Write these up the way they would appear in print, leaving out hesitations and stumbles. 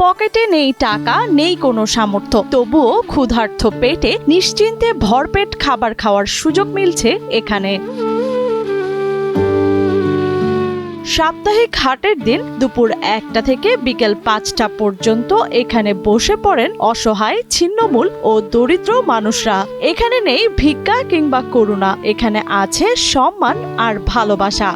পকেটে নেই টাকা, নেই কোনো সামর্থ্য, তবুও ক্ষুধার্ত পেটে নিশ্চিন্তে ভরপেট খাবার খাওয়ার সুযোগ মিলছে এখানে। সাপ্তাহিক হাটের দিন দুপুর 1টা থেকে বিকেল 5টা পর্যন্ত এখানে বসে পড়েন অসহায়, ছিন্নমূল ও দরিদ্র মানুষরা। এখানে নেই ভিক্ষা কিংবা করুণা, এখানে আছে সম্মান আর ভালোবাসা।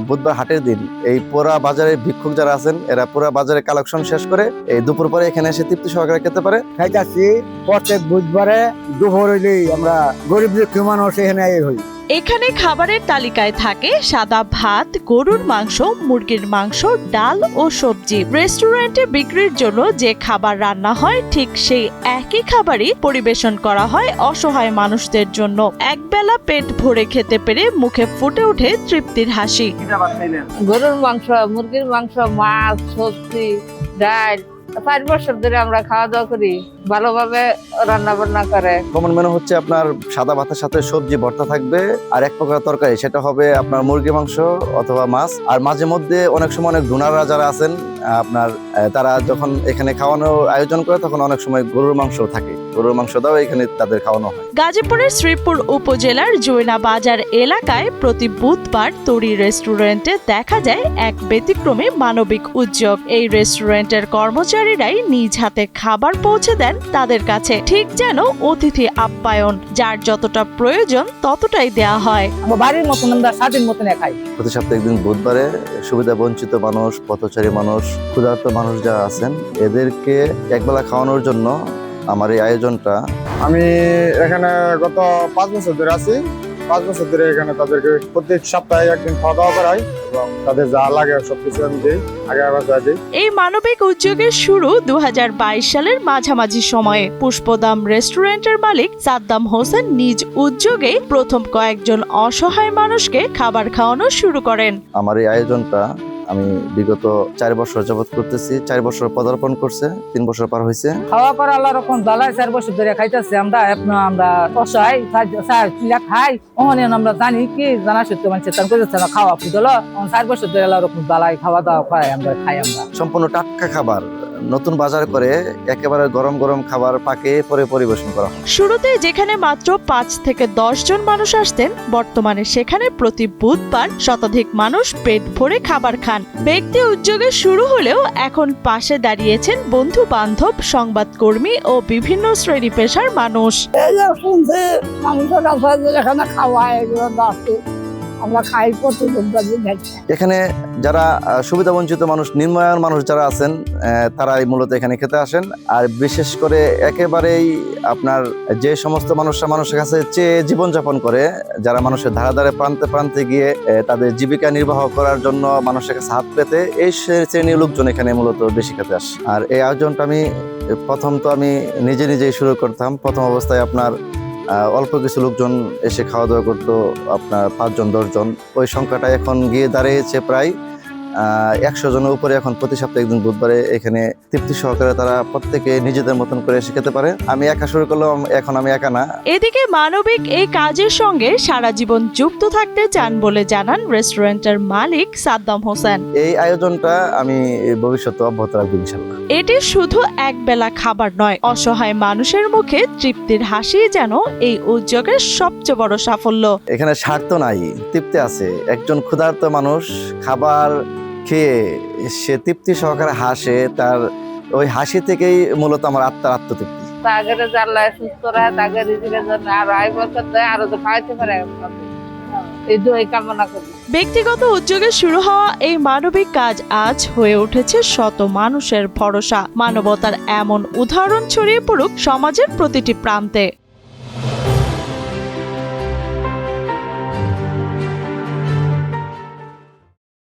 বুধবার হাটের দিন এই পুরা বাজারে ভিক্ষুক যারা আছেন এরা পুরা বাজারে কালেকশন শেষ করে এই দুপুর পরে এখানে এসে তৃপ্তি সহকারে খেতে পারে। খাইতেছি প্রত্যেক বুধবারে দুপুর হইলেই আমরা গরিব দুঃখী মানুষ এখানে হই। এখানে খাবারের তালিকায় থাকে সাদা ভাত, গরুর মাংস, মুরগির মাংস, ডাল ও সবজি। রেস্টুরেন্টে বিক্রির জন্য যে খাবার রান্না হয় ঠিক সেই একই খাবারই পরিবেশন করা হয় অসহায় মানুষদের জন্য। একবেলা পেট ভরে খেতে পেরে মুখে ফুটে ওঠে তৃপ্তির হাসি। গরুর মাংস, মুরগির মাংস, মাছ, সবজি, ডাল 5 বছর ধরে আমরা খাওয়া দাওয়া করি, ভালোভাবে রান্না বান্না করে। কমন মেনু হচ্ছে আপনার সাদা ভাতের সাথে সবজি ভর্তা থাকবে আর এক প্রকার তরকারি, সেটা হবে আপনার মুরগি মাংস অথবা মাছ। আর মাঝে মধ্যে অনেক সময় অনেক ডোনাররা যারা আছেন আপনার তারা যখন এখানে খাওয়ানোর আয়োজন করে তখন অনেক সময় গরুর মাংস থাকে, গরুর মাংস দাও এখানে তাদের খাওয়ানো হয়। গাজীপুরের শ্রীপুর উপজেলার জৈনা বাজার এলাকায় প্রতি বুধবার তরি রেস্টুরেন্টে দেখা যায় এক ব্যতিক্রমী মানবিক উদ্যোগ। এই রেস্টুরেন্টের কর্মচারীরাই নিজ হাতে খাবার পৌঁছে দেন তাদের কাছে, ঠিক যেন অতিথি আপ্যায়ন। যার যতটা প্রয়োজন ততটাই দেয়া হয়। বাড়ির মতন আমরা স্বাধীন মতন খাই। প্রতি সপ্তাহে একদিন বুধবারে সুবিধা বঞ্চিত মানুষ, পথচারী মানুষ, ক্ষুধার্ত মানুষ যারা আছেন এদেরকে একবেলা খাওয়ানোর জন্য আমার এই আয়োজনটা। আমি এখানে গত 5 বছর ধরে আছি। 5 বছর ধরে এখানে তাদেরকে প্রত্যেক সপ্তাহে একদিন খাওয়া দাওয়া করাই এবং তাদের যা লাগে সবকিছু আমি দিই, আগে দিই। এই মানবিক উদ্যোগের শুরু 2022 সালের মাঝামাঝি সময়ে। পুষ্পদাম রেস্টুরেন্টের মালিক সাদ্দাম হোসেন নিজ উদ্যোগে প্রথম কয়েকজন অসহায় মানুষকে খাবার খাওয়ানো শুরু করেন। আমার এই আয়োজনটা আমি বিগত 4 বছর যাবত করতেছি। 4 বছর পদার্পণ করছে, 3 বছর পার হয়েছে। খাওয়া পর আল্লাহ রকম জ্বালায় 4 বছর ধরে খাইতেছি আমরা। আমরা অসহায় খাই ওখানে আমরা জানি কি জানা সত্য মানে চেতন করেছে না খাওয়া ফুটল 4 বছর ধরে আল্লাহ রকম জ্বালায় খাওয়া দাওয়া খাই আমরা। সম্পূর্ণ টাটকা খাবার নতুন বাজার করে একেবারে গরম গরম খাবার পাকে পরে পরিবেশন করা হয়। শুরুতে যেখানে মাত্র 5 থেকে 10 জন মানুষ আসতেন, বর্তমানে সেখানে প্রতি বুধবার শতাধিক মানুষ পেট ভরে খাবার খান। ব্যক্তি উদ্যোগে শুরু হলেও এখন পাশে দাঁড়িয়েছেন বন্ধু বান্ধব, সংবাদকর্মী ও বিভিন্ন শ্রেণী পেশার মানুষ। এখানে যারা সুবিধা বঞ্চিত মানুষ, নিম্নআয়ের মানুষ যারা আছেন তারাই মূলত এখানে খেতে আসেন। আর বিশেষ করে একেবারেই আপনার যে সমস্ত মানুষরা মানুষের কাছে চেয়ে জীবনযাপন করে, যারা মানুষের ধারে ধারে প্রান্তে প্রান্তে গিয়ে তাদের জীবিকা নির্বাহ করার জন্য মানুষের কাছে হাত পেতে, এই শ্রেণীর লোকজন এখানে মূলত বেশি খেতে আসে। আর এই আয়োজনটা আমি নিজেই শুরু করতাম। প্রথম অবস্থায় আপনার অল্প কিছু লোকজন এসে খাওয়া দাওয়া করতো, আপনার 5 জন 10 জন। ওই সংখ্যাটা এখন গিয়ে দাঁড়িয়েছে প্রায় 100 জনের উপরে। এখন প্রতি সপ্তাহে একদিন বুধবারে এখানে তৃপ্তি সহকারে তারা প্রত্যেকে নিজেদের মতন করে এসে খেতে পারে। আমি একা শুরু করলাম, এখন আমি একা না। এদিকে মানবিক এই কাজের সঙ্গে সারা জীবন যুক্ত থাকতে চান বলে জানান রেস্টুরেন্টের মালিক সাদ্দাম হোসেন। এই আয়োজনটা আমি ভবিষ্যতে অব্যাহত রাখবো ইনশাআল্লাহ। এটি শুধু একবেলা খাবার নয়, অসহায় মানুষের মুখে তৃপ্তির হাসি যেন এই উদ্যোগের সবচেয়ে বড় সাফল্য। এখানে স্বার্থ নাই, তৃপ্তি আছে। একজন ক্ষুধার্ত মানুষ খাবার খেয়ে সে তৃপ্তি সহকারে হাসে, তার ওই হাসি থেকেই মূলত আমার আত্মার আত্মতৃপ্তি। তাগরে জানলায় সুস্থ রাখে, তাগরে রিজিকের জন্য আর 8 বছর ধরে আরো তো খাইতে পারে। এই কামনা করি। ব্যক্তিগত উদ্যোগে শুরু হওয়া এই মানবিক কাজ আজ হয়ে উঠেছে শত মানুষের ভরসা। মানবতার এমন উদাহরণ ছড়িয়ে পড়ুক সমাজের প্রতিটি প্রান্তে।